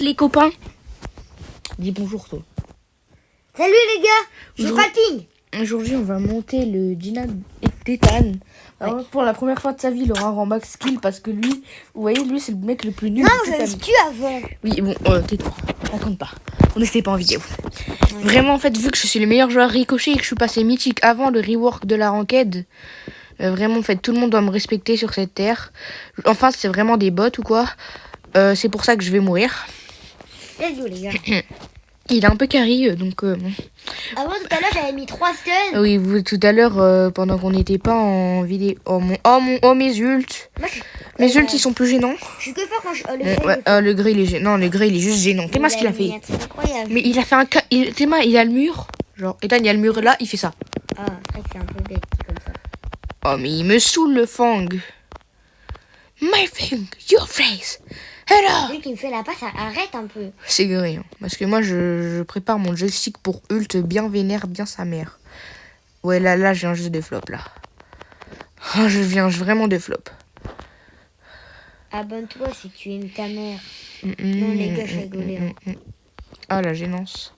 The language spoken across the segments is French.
Les copains, dis bonjour toi. Salut les gars, je suis Krating. Aujourd'hui, on va monter le Gina d'Ethan. Ouais. Pour la première fois de sa vie, il aura un max skill parce que lui, vous voyez, lui c'est le mec le plus nul. Non, de je toute l'ai la vie. tué avant. Oui, bon, tais-toi, raconte pas. On n'était pas en vidéo. Vraiment, en fait, vu que je suis le meilleur joueur ricochet et que je suis passé mythique avant le rework de la ranked, vraiment, en fait, tout le monde doit me respecter sur cette terre. Enfin, c'est vraiment des bots ou quoi. C'est pour ça que je vais mourir. Let's go les gars. Il est un peu carré, donc bon. Avant tout à l'heure, j'avais mis 3 stuns. Oui, vous, tout à l'heure, pendant qu'on n'était pas en vidéo... Oh, mes ults. Moi, Mes ults, ils sont plus gênants. je suis que fort quand je... le Ouais, fait, ouais, le grey, il est gênant. Non, le grey, il est juste gênant. T'es ce qu'il a fait. C'est incroyable. Mais il a fait un... Théma, il y a le mur. Genre, Ethan, il y a le mur là, il fait ça. Ah, après, c'est un peu bête comme ça. Oh, mais il me saoule le fang. My thing, your face. Hello. Celui qui me fait la passe, arrête un peu. C'est grey, hein, parce que moi, je prépare mon joystick pour ult bien vénère, bien sa mère. Ouais, là, je viens juste de flop, là. Oh, je viens vraiment de flop. Abonne-toi si tu aimes ta mère. Non, les gars, je rigolais. Ah, la gênance.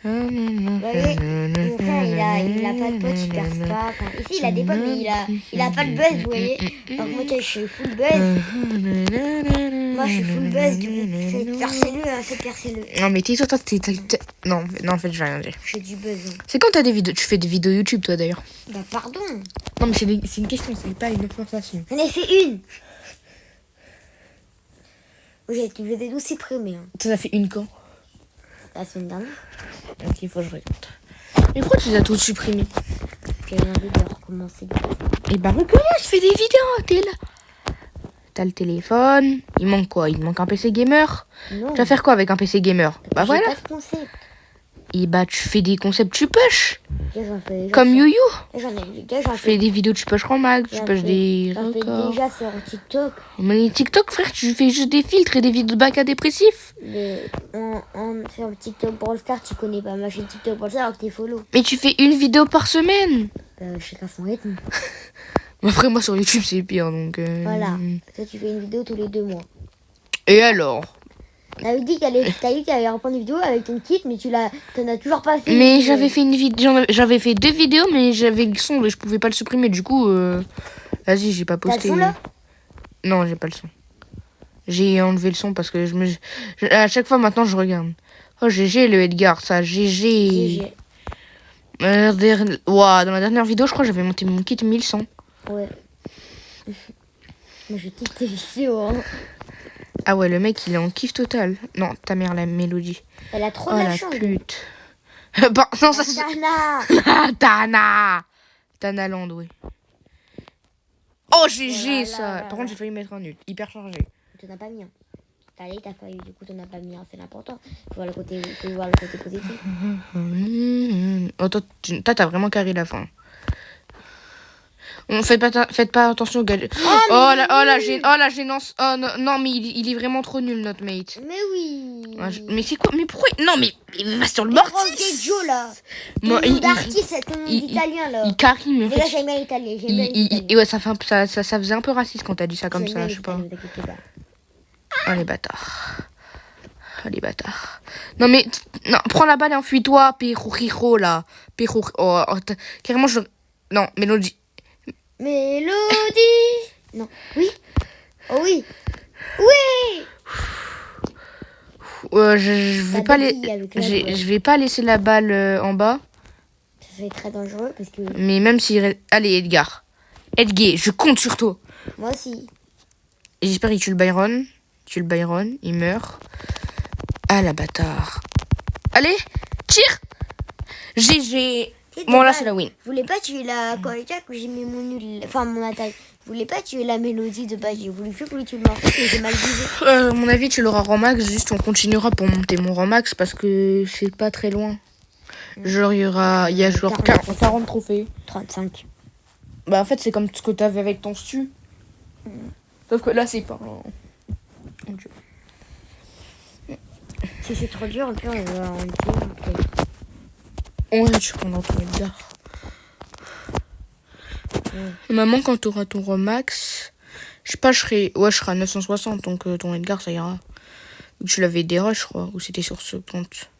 Vous voyez, mon frère, il a pas de potes, il perce pas. Enfin, ici, il a des potes, mais il a pas de buzz, vous voyez. Alors que moi, je suis full buzz. Moi, je suis full buzz, du coup, percez-le. Non, mais tais-toi, Non, en fait, je vais rien dire. J'ai du buzz. Hein. C'est quand t'as des vidéos... Tu fais des vidéos YouTube, toi, d'ailleurs? Bah, pardon. Non, mais c'est une question, c'est pas une information. J'en ai fait une. Oui, tu veux des 12 supprimés. Hein. Ça fait une quand? La semaine dernière. Ok, il faut que je regarde. Mais pourquoi tu les as toutes supprimées? J'avais envie de recommencer. Eh ben, recommence, fais des vidéos, t'es là. T'as le téléphone. Il manque quoi? Il manque un PC gamer. Non. Tu vas faire quoi avec un PC gamer? Bah J'ai voilà. pas de concept. Et bah, tu fais des concepts, tu push. J'en fais, Comme YouYou. J'en Tu fais des vidéos, tu push en max, tu push des J'en fais records. déjà sur TikTok. Mais TikTok, frère, tu fais juste des filtres et des vidéos de bac à dépressif. Sur le TikTok Brawl Stars, tu connais pas ma chaîne TikTok Brawl Stars alors que t'es follow. Mais tu fais une vidéo par semaine. Chacun son rythme. Après, moi, sur YouTube, c'est pire, donc... Voilà. Toi, tu fais une vidéo tous les 2 mois. Et alors? T'avais dit qu'il allait reprendre une vidéo avec ton kit, mais t'en as toujours pas fait. Mais j'avais fait une vidéo, j'avais fait 2 vidéos, mais j'avais le son, mais je pouvais pas le supprimer. Du coup, vas-y, j'ai pas posté. T'as le son là? Non, j'ai pas le son. J'ai enlevé le son parce que à chaque fois maintenant, je regarde. Oh, GG le Edgar, ça, GG. Ouah, dans la dernière vidéo, je crois, j'avais monté mon kit 1100. Ouais. Moi, je kiffe tes vidéos. Hein. Ah ouais, le mec, il est en kiff total. Non, ta mère, la mélodie. Elle a trop Oh de la chance. pute. Bah, non, ça c'est... Tana. Tana Land, oui. Oh, GG, Voilà, ça. voilà. Par contre, j'ai failli mettre un nul. Hyper chargé. T'en as pas mis. Hein. T'as failli, du coup, t'en as pas mis. Hein. C'est l'important. Faut voir le côté positif. Oh, toi, t'as vraiment carré la fin. Faites pas attention au gadget. La gênance. Oh non, mais il est vraiment trop nul, notre mate. Mais oui. Mais c'est quoi? Mais pourquoi? Non, mais il va sur le Mortis. mortis. Joe là. Moi, c'est ton nom d'italien là. il carry, mais en Déjà, fait, j'aime bien l'italien. ouais, ça faisait un peu raciste quand t'as dit ça comme ça, je sais pas. Oh les bâtards. Oh les bâtards. Non mais, non, prends la balle et enfuis-toi, Perro là. Carrément, non, Mélodie. Non. Oui. Oh oui. Oui. Je vais pas laisser la balle en bas. Ça serait très dangereux parce que... Mais même si... Allez, Edgar. Edgar, je compte sur toi. Moi aussi. Et j'espère qu'il tue le Byron. Il meurt. Ah, la bâtard. Allez, tire. GG. Bon, là, c'est la win. Je voulais pas tuer la Corita que j'ai mis mon nul... Enfin, mon attaque. Je voulais pas tuer la mélodie de base. J'ai voulu tuer le morceau, mais j'ai mal visé. À mon avis, tu l'auras rang max. Juste, on continuera pour monter mon rang max parce que c'est pas très loin. Genre, il y a genre 40 trophées. 35. Bah, en fait, c'est comme ce que t'avais avec ton stu. Sauf que là, c'est pas... Si c'est trop dur, on peut en Ouais, tu prends ton Edgar. Maman, quand tu auras ton rang max, Je sais pas, je serai à 960, donc ton Edgar, ça ira. Ou tu l'avais des rushs, je crois, ou c'était sur ce compte.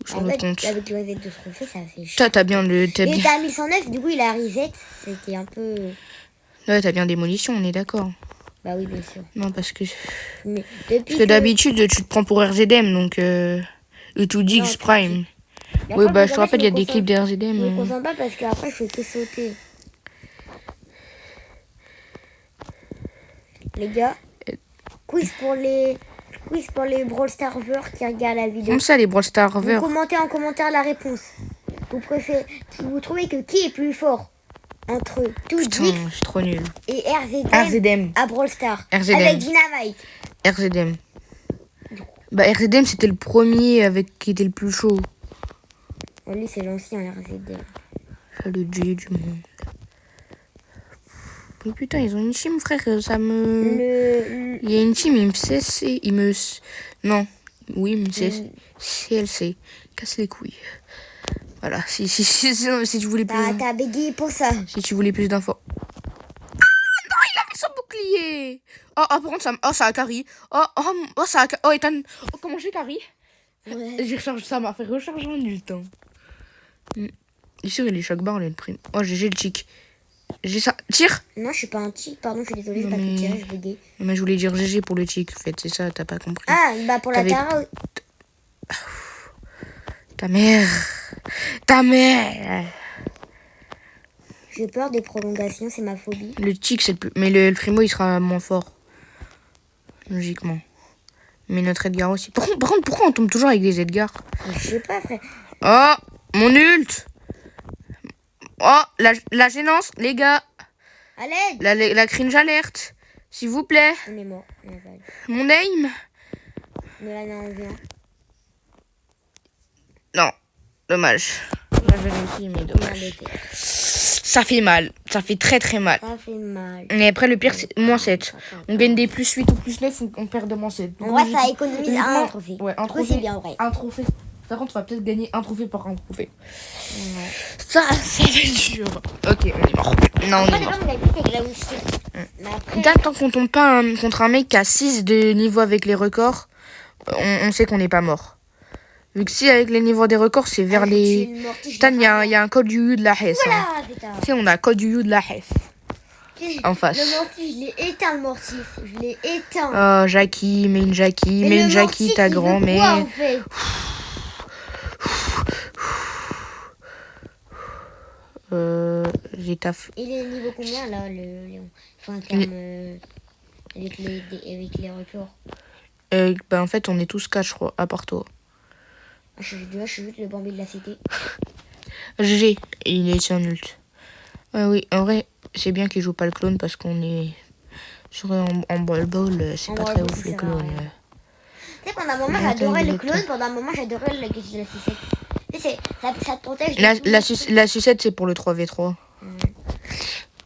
Ou sur l'autre compte. Avec le reset de trophée, ça fait chier. T'as bien le... Il était à 1109, du coup, il a reset. C'était un peu... Ouais, t'as bien démolition, on est d'accord. Bah oui, bien sûr. Non, parce que... Mais Parce que d'habitude, tu te prends pour RZM, donc... Et tout dit X Prime. Oui, bah je te rappelle, il y a des clips de Je me RZM. concentre pas parce qu'après, je fais que sauter. Les gars, quiz pour les Brawl Starvers qui regardent la vidéo. Comme ça, les Brawl Starvers. Vous commentez en commentaire la réponse. Vous trouvez que qui est plus fort entre Putain, Toudix je suis trop nul. et RZM, RZM. à Brawl Stars RZM. avec Dynamite. RZM. Bah RZM, c'était le premier qui était le plus chaud. Oh, lui, c'est l'ancien RZM. Le dieu du monde. Mais putain, ils ont une team, frère, ça me... Il y a une team, il me CC, Non, oui, il me CLC. Casse les couilles. Voilà, si tu voulais plus... T'as bégayé pour ça. Si tu voulais plus d'infos. Ah non, il a mis son bouclier. Oh, par contre, ça a carry. Ça a... Oh, Ethan. Oh, comment j'ai carry? Ouais. J'ai rechargé, ça m'a fait recharger en du temps. Il sûr, il est choc bar, le prime. Oh, j'ai le chic. J'ai ça. Tire. Non, je suis pas un tic, pardon, je suis désolée, j'ai pas pu tirer, je bégaye. Mais je voulais dire GG pour le chic, en fait, c'est ça, t'as pas compris. Ah, bah pour la Tara. Ta mère. J'ai peur des prolongations, c'est ma phobie. Le chic, c'est le plus... Mais le primo, il sera moins fort. Logiquement. Mais notre Edgar aussi. Par contre, pourquoi on tombe toujours avec des Edgars? Je sais pas, frère. Oh, mon ult. Oh, la gênance, les gars. À l'aide. La cringe alerte. S'il vous plaît. On est mort. Mon aim. Mais là, non, on vient. Non, dommage. J'avais réussi, mais dommage. Ça fait mal. Ça fait très très mal. Ça fait mal. Et après, le pire, c'est moins 7. On gagne des plus 8 ou plus 9, on perd de moins 7. En vrai, ça économise un trophée. Ouais, un trophée. C'est bien, en vrai. Un trophée. Par contre, tu vas peut-être gagner un trophée par un trophée. Ouais. Ça va être dur. Ok, on est mort. Non, on est mort. Tant qu'on tombe pas contre un mec qui a 6 de niveau avec les records, on sait qu'on n'est pas mort. Vu que si avec les niveaux des records, c'est vers les... Putain, il y a un code du de la Hesse. Voilà, Tu sais, on a un code du de la Hesse. En face. Le mortif, je l'ai éteint, le mortif. Je l'ai éteint. Oh, Jackie, mais une Jackie, ta grand-mère. En fait j'ai taf. Il est niveau combien là, le Léon? Enfin, terme avec les records. En fait, on est tous 4, je crois, à part toi. Je suis juste le bambé de la cité. GG, il est un ult. Oui, en vrai, c'est bien qu'il joue pas le clone parce qu'on est sur en ball, c'est pas très ouf le clone. Tu sais, pendant un moment, j'adorais le clone, pendant un moment, j'adorais la question de la sucette. Tu sais, ça te protège. La sucette, c'est pour le 3v3.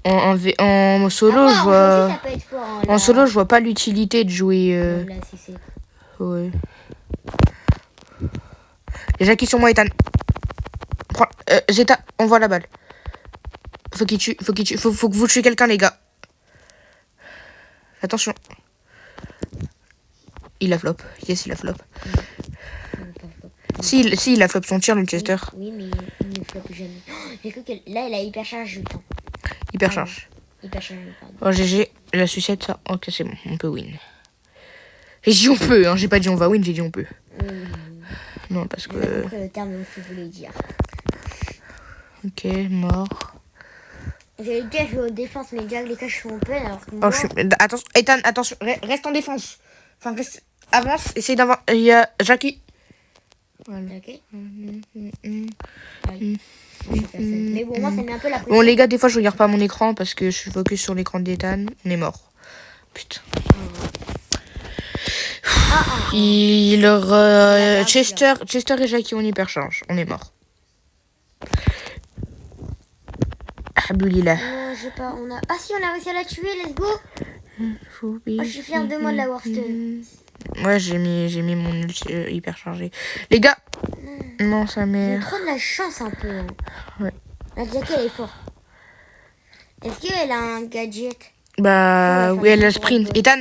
En solo, je vois. Ça peut être fort, hein, en solo, je vois pas l'utilité de jouer. La sucette. Ouais. Les Jackie sur moi, Ethan. Zeta, on voit la balle. Faut qu'il tue. Faut que vous tuez quelqu'un, les gars. Attention. Il a flop. Yes, il a flop. Si, il a flop son tir, le Chester. Oui, mais il ne flop jamais. J'ai cru que là, il a hypercharge le temps. Hypercharge. Hypercharge, pardon. Oh, GG, la sucette, ça. Ok, c'est bon, on peut win. J'ai dit on peut, hein. J'ai pas dit on va win, j'ai dit on peut. Non, parce que... J'ai compris le terme que tu voulais dire. Ok, mort. J'allais dire jouer aux défenses, mais déjà les cas je suis en peine alors que moi... Attention, Ethan, attention, reste en défense. Enfin, avance, essaye d'avoir... Il y a Jackie. Voilà. Ok. Mais bon, moi ça met un peu la pression. Bon, les gars, des fois je regarde pas mon écran parce que je suis focus sur l'écran d'Ethan. On est mort. Putain. Chester et Jackie, on hypercharge. On est mort. Alhamdoulilah. Non, j'ai pas, Ah si, on a réussi à la tuer, let's go. Je suis fière de moi de l'avoir stun. Ouais, j'ai mis mon ult hyperchargé. Les gars. Non, ça m'est... J'ai trop de la chance un peu. Ouais. La Jackie, elle est forte. Est-ce qu'elle a un gadget? Bah, Ouais, oui, elle a le enfin, sprint. Ethan.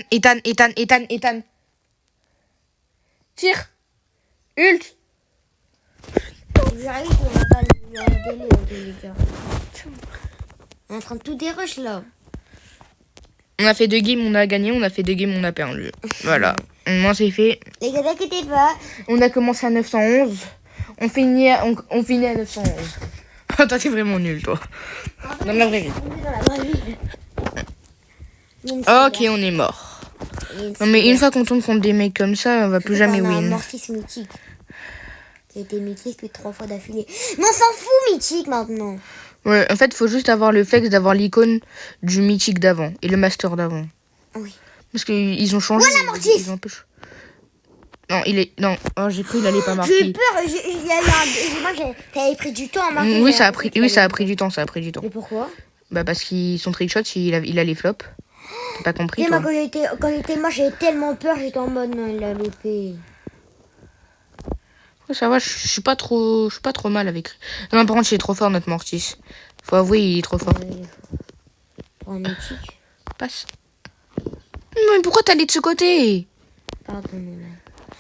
Tire. Ult. J'arrive, on va pas lui engueuler, les gars. On est en train de tout dérush là. On a fait 2 games, on a gagné. On a fait 2 games, on a perdu. Voilà. Moi, c'est fait. Les gars, t'inquiétez pas. On a commencé à 911. On finit à 911. Toi, t'es vraiment nul, toi. Dans la vraie vie. Dans la vraie vie. Il y a une Ok, cyber. on est mort. Il y a une Non, mais cyber. une fois qu'on tombe contre des mecs comme ça, on va plus jamais On a un win. Mortis mythique. Qui a été mythique plus de 3 fois d'affilée. Mais on s'en fout mythique maintenant. Ouais, en fait, faut juste avoir le flex d'avoir l'icône du mythique d'avant et le master d'avant. Oui. Parce qu'ils ont changé. Voilà, Mortis. Ils ont un peu Non, il est. Non, oh, j'ai cru qu'il allait pas J'ai eu marquer. peur. Moi, t'avais pris du temps à marquer. Oui, j'ai ça a l'impression pris. qu'il Oui, ça a allait- pris du temps. Ça a pris du temps. Mais pourquoi? Bah parce qu'ils sont trickshot, il a les flops. T'as pas compris, Tu sais, moi, toi. quand j'étais moi, j'avais tellement peur. J'étais en mode non, il a loupé. Ouais, ça va, je suis pas trop mal avec. Non, par contre, il est trop fort notre Mortis. Faut avouer, il est trop fort. Pour un mythique. Passe. Mais pourquoi t'es allé de ce côté? Pardon, non.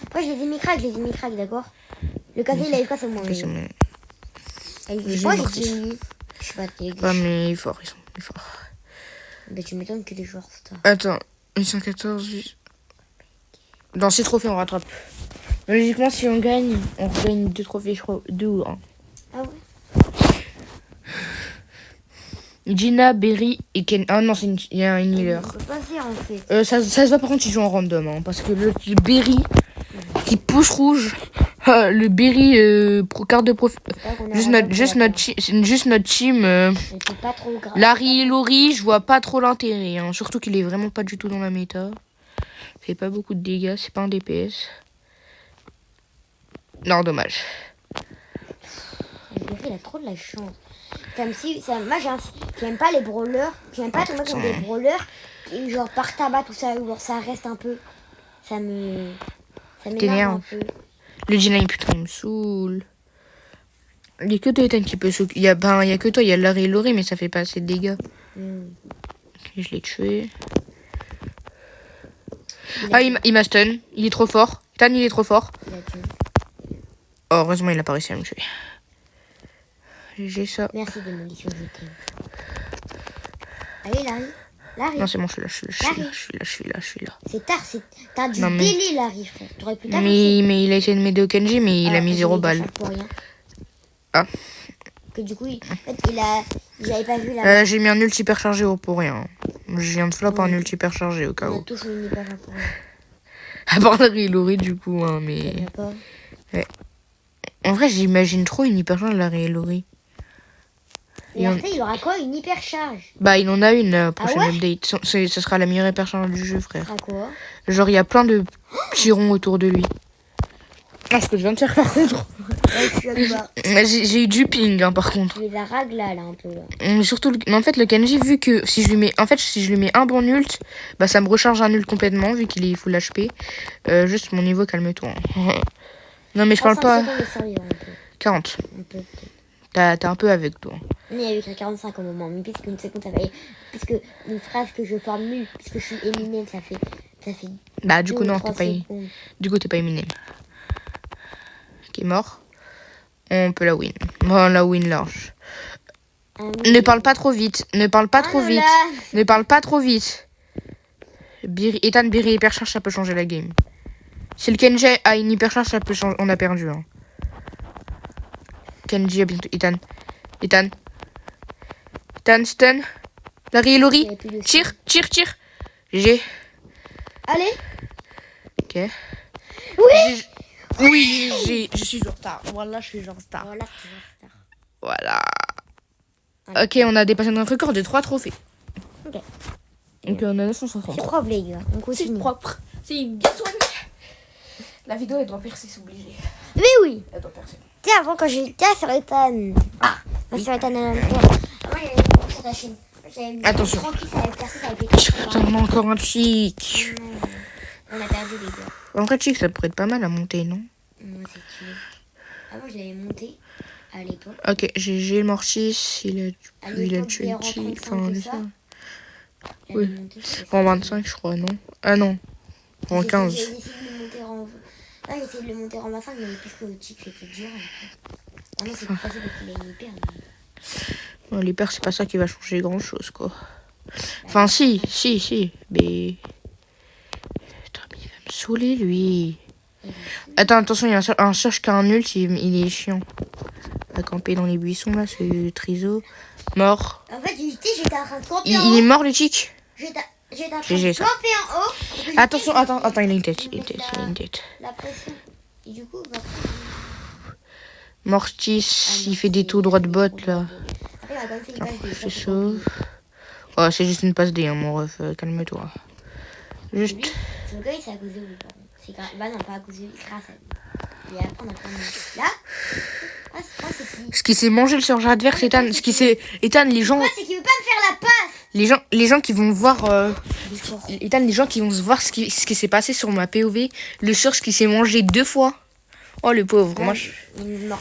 Après, j'ai des micracs, d'accord? Le café, il a eu quoi, c'est moi. Ok, c'est bon. Je crois que j'ai mis. Je sais pas, t'es Ouais, mais il est fort, ils sont forts. Bah, tu m'étonnes que les joueurs ça. Attends, 814. Dans ces trophées, on rattrape. Logiquement, si on gagne, on gagne 2 trophées, je crois. 2 ou 1. Ah ouais? Gina, Berry et Ken. Ah non, il y a un healer. On peut pas faire en fait. Ça se voit par contre, ils jouent en random. Hein, parce que le Berry qui pousse rouge. Le Berry carte de profil. Juste notre team. C'est pas trop grave. Larry et Laurie, je vois pas trop l'intérêt. Hein, surtout qu'il est vraiment pas du tout dans la méta. Il fait pas beaucoup de dégâts, c'est pas un DPS. Non, dommage. Le Berry, il a trop de la chance. Moi, j'aime pas les brawlers. J'aime pas tomber comme des brawlers. Et genre par tabac, tout ça, ou genre ça reste un peu. Ça m'énerve T'énerve. un peu. Le Gina, putain, il me saoule. Il y a que toi, Ethan, qui peut s'occuper. Il y a que toi, il y a Larry et Laurie, mais ça fait pas assez de dégâts. Ok, je l'ai tué. Il m'a stun. Il est trop fort. Ethan, il est trop fort. Il a tué. Oh, heureusement, il a pas réussi à me tuer. J'ai ça. Merci démolition, je t'aime. Allez, Larry. Non, c'est bon, je suis là. C'est tard, t'as du Non, mais- délai, Larry, frère. T'aurais pu t'avancer. Mais il a essayé de m'aider au Kenji, mais il a mis 0 balles. Pour rien. Ah. Que du coup, j'avais pas vu la. J'ai mis un ult hyper chargé pour rien. Je viens de flop un ult hyper chargé au cas On a où. tous mis pas pour rien. À part Larry et Laurie, du coup, hein, Il mais. y en a pas. En vrai, j'imagine trop une hyper charge Larry et Laurie. Et après, il aura quoi? Une hyper charge. Bah, il en a une prochaine ouais update. Ce sera la meilleure hyper charge du jeu, frère. À quoi? Genre, il y a plein de petits ronds autour de lui. Ah, ce que je viens de faire par contre. Ouais, je suis à quoi? J'ai eu du ping, hein, par contre. Il la ragla, là, un peu, là. Surtout, mais en fait, le Kenji, vu que si je lui mets un bon ult, bah ça me recharge un ult complètement, vu qu'il est full HP. Juste mon niveau, calme-toi. Hein. Non, mais je parle pas. 35 secondes de survivre, un peu. 40. Un peu, peut-être. T'as un peu avec toi. Mais il y a eu qu'à 45 au moment. Mais puisque une seconde, ça fait. Puisque une phrase que je formule, puisque je suis Eminem, ça fait. Bah, du coup, 2 ou non, 3 t'es pas. secondes. Du coup, t'es pas Eminem. Qui est mort. On peut la win. Bon, la win large. Ah oui. Ne parle pas trop vite. Ne parle pas trop non, vite. là. Ne parle pas trop vite. Ethan, Berry, hypercharge, ça peut changer la game. Si le Kenji a une hypercharge, ça peut changer. On a perdu. Hein. Kenji a bientôt. Ethan, stun. Larry et Laurie. Il y a plus de Tire. GG. Allez. Ok. Oui. Oui, je suis en retard. Voilà, je suis en retard. Voilà, tu vas faire. Voilà. Allez. Ok, on a dépassé notre record de 3 trophées. Ok. Donc on a 960. C'est propre, les gars. On C'est continue. propre. C'est bien soigné. La vidéo, elle doit percer, c'est obligé. Mais oui. Elle doit percer. Tiens, avant, quand j'étais sur Ethan. Ah, Sur Ethan, avant, il y avait une sur ta chaîne. Attention. Tranquille, ça avait percé, ça avait pété. Putain, on a encore un chic. On a perdu, les gars. En vrai, chic, ça pourrait être pas mal à monter, non? Moi, c'est tué. Avant, je l'avais monté à l'époque. Ok, GG Mortis, il a tué le l'époque des chic. rencontres Enfin, de le ça. ça. Oui. monté, En 25, je crois, non? Ah non, en 15. J'ai essayé de le monter en... Ah, j'ai essayé de le monter en 25, mais puisque le tic c'était dur. Ah non, c'est plus facile parce qu'il a une hyper. Mais... Ouais, l'hyper, c'est pas ça qui va changer grand-chose, quoi. Enfin, si. Mais... Attends, mais il va me saouler, lui. Attends, attention, il y a un Surge qui a un ult, il est chiant. Il va camper dans les buissons, là, c'est le triso. Mort. En fait, j'étais en train de camper Il est mort, le tic? J'étais en train GG, de ça. camper en haut. Attention, attends, il a une tête. Il a une tête. La pression. Et du coup, Mortis, il fait des tours droit de botte, là. Après, il a quand même fait une passe D. Je sauve. Oh, c'est juste une passe D, hein, mon ref, calme-toi. Juste. Le gars, c'est à cause de lui, pardon. C'est grave. Bah non, pas à cause de lui, grâce à lui. Et après, on a quand même... Là c'est qui? Ce qui s'est mangé le Surge adverse, Ethan. Ce qui s'est. Ethan, les gens. C'est qu'il veut pas me faire la passe. Les gens qui vont voir. Ethan, les gens qui vont se voir ce qui s'est passé sur ma POV. Le Surge qui s'est mangé 2 fois. Oh, le pauvre. Moi, je... Non.